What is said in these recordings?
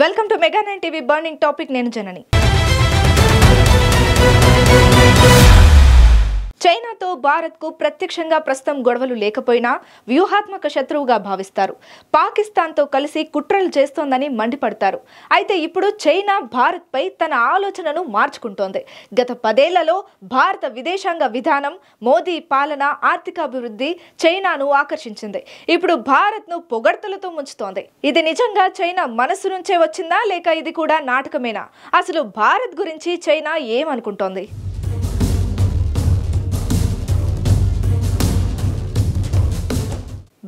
Welcome to mega 9 TV burning topic. నేను జనని. చైనాతో భారత్కు ప్రత్యక్షంగా ప్రస్తుతం గొడవలు లేకపోయినా వ్యూహాత్మక శత్రువుగా భావిస్తారు. పాకిస్తాన్తో కలిసి కుట్రలు చేస్తోందని మండిపడతారు. అయితే ఇప్పుడు చైనా భారత్పై తన ఆలోచనను మార్చుకుంటోంది. గత 10 ఏళ్లలో భారత విదేశాంగ విధానం, మోదీ పాలన, ఆర్థికాభివృద్ధి చైనాను ఆకర్షించింది. ఇప్పుడు భారత్ను పొగడ్తలతో ముంచుతోంది. ఇది నిజంగా చైనా మనసు నుంచే వచ్చిందా, లేక ఇది కూడా నాటకమేనా? అసలు భారత్ గురించి చైనా ఏమనుకుంటోంది?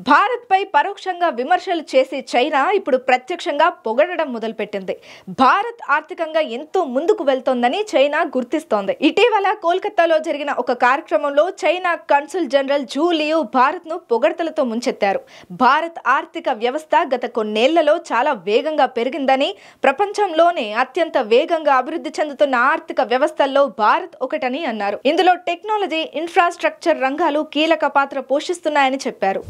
భారత్పై పరోక్షంగా విమర్శలు చేసే చైనా ఇప్పుడు ప్రత్యక్షంగా పొగడడం మొదలుపెట్టింది. భారత్ ఆర్థికంగా ఎంతో ముందుకు వెళ్తోందని చైనా గుర్తిస్తోంది. ఇటీవల కోల్కతాలో జరిగిన ఒక కార్యక్రమంలో China consul general zoo Liu భారత్ను పొగడ్తలతో ముంచెత్తారు. భారత్ ఆర్థిక వ్యవస్థ గత కొన్నేళ్లలో చాలా వేగంగా పెరిగిందని, ప్రపంచంలోనే అత్యంత వేగంగా అభివృద్ధి చెందుతున్న ఆర్థిక వ్యవస్థల్లో భారత్ ఒకటని అన్నారు. ఇందులో టెక్నాలజీ, ఇన్ఫ్రాస్ట్రక్చర్ రంగాలు కీలక పాత్ర పోషిస్తున్నాయని చెప్పారు.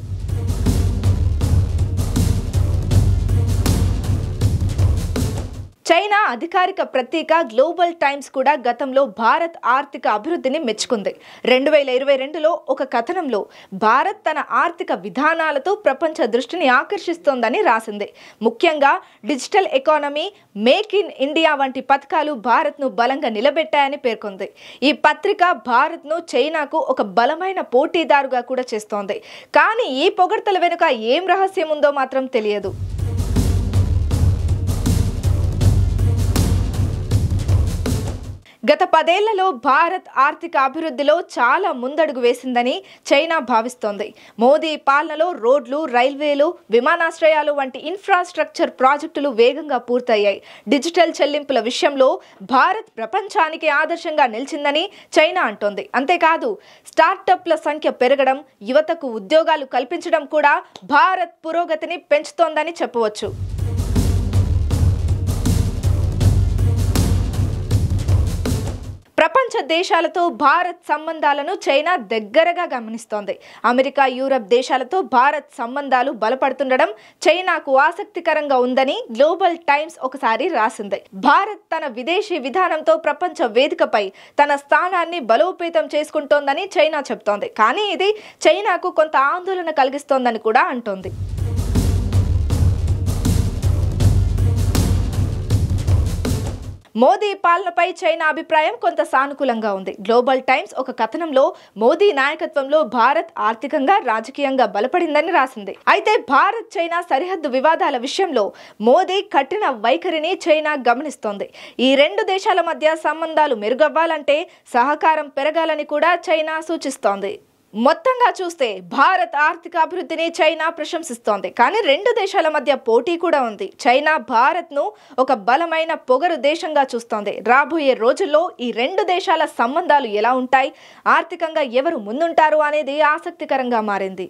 చైనా అధికారిక పత్రిక గ్లోబల్ టైమ్స్ కూడా గతంలో భారత్ ఆర్థిక అభివృద్ధిని మెచ్చుకుంది. 2022లో ఒక కథనంలో భారత్ తన ఆర్థిక విధానాలతో ప్రపంచ దృష్టిని ఆకర్షిస్తోందని రాసింది. ముఖ్యంగా digital economy, make in India వంటి పథకాలు భారత్ను బలంగా నిలబెట్టాయని పేర్కొంది. ఈ పత్రిక భారత్ను చైనాకు ఒక బలమైన పోటీదారుగా కూడా చేస్తోంది. కానీ ఈ పొగడ్తల వెనుక ఏం రహస్యం ఉందో మాత్రం తెలియదు. గత 10 ఏళ్లలో భారత్ ఆర్థిక అభివృద్ధిలో చాలా ముందడుగు వేసిందని చైనా భావిస్తోంది. మోదీ పాలనలో రోడ్లు, రైల్వేలు, విమానాశ్రయాలు వంటి ఇన్ఫ్రాస్ట్రక్చర్ ప్రాజెక్టులు వేగంగా పూర్తయ్యాయి. డిజిటల్ చెల్లింపుల విషయంలో భారత్ ప్రపంచానికి ఆదర్శంగా నిలిచిందని చైనా అంటోంది. అంతేకాదు, స్టార్టప్ల సంఖ్య పెరగడం, యువతకు ఉద్యోగాలు కల్పించడం కూడా భారత్ పురోగతిని పెంచుతోందని చెప్పవచ్చు. ప్రపంచ దేశాలతో భారత్ సంబంధాలను చైనా దగ్గరగా గమనిస్తోంది. అమెరికా, యూరప్ దేశాలతో భారత్ సంబంధాలు బలపడుతుండడం చైనాకు ఆసక్తికరంగా ఉందని గ్లోబల్ టైమ్స్ ఒకసారి రాసింది. భారత్ తన విదేశీ విధానంతో ప్రపంచ వేదికపై తన స్థానాన్ని బలోపేతం చేసుకుంటోందని చైనా చెబుతోంది. కానీ ఇది చైనాకు కొంత ఆందోళన కలిగిస్తోందని కూడా అంటోంది. మోదీ పాలనపై చైనా అభిప్రాయం కొంత సానుకూలంగా ఉంది. గ్లోబల్ టైమ్స్ ఒక కథనంలో మోదీ నాయకత్వంలో భారత్ ఆర్థికంగా, రాజకీయంగా బలపడిందని రాసింది. అయితే భారత్ చైనా సరిహద్దు వివాదాల విషయంలో మోదీ కఠిన వైఖరిని చైనా గమనిస్తోంది. ఈ రెండు దేశాల మధ్య సంబంధాలు మెరుగవ్వాలంటే సహకారం పెరగాలని కూడా చైనా సూచిస్తోంది. మొత్తంగా చూస్తే భారత్ ఆర్థిక అభివృద్ధిని చైనా ప్రశంసిస్తోంది. కానీ రెండు దేశాల మధ్య పోటీ కూడా ఉంది. చైనా భారత్ను ఒక బలమైన పొగరు దేశంగా చూస్తోంది. రాబోయే రోజుల్లో ఈ రెండు దేశాల సంబంధాలు ఎలా ఉంటాయి, ఆర్థికంగా ఎవరు ముందుంటారు అనేది ఆసక్తికరంగా మారింది.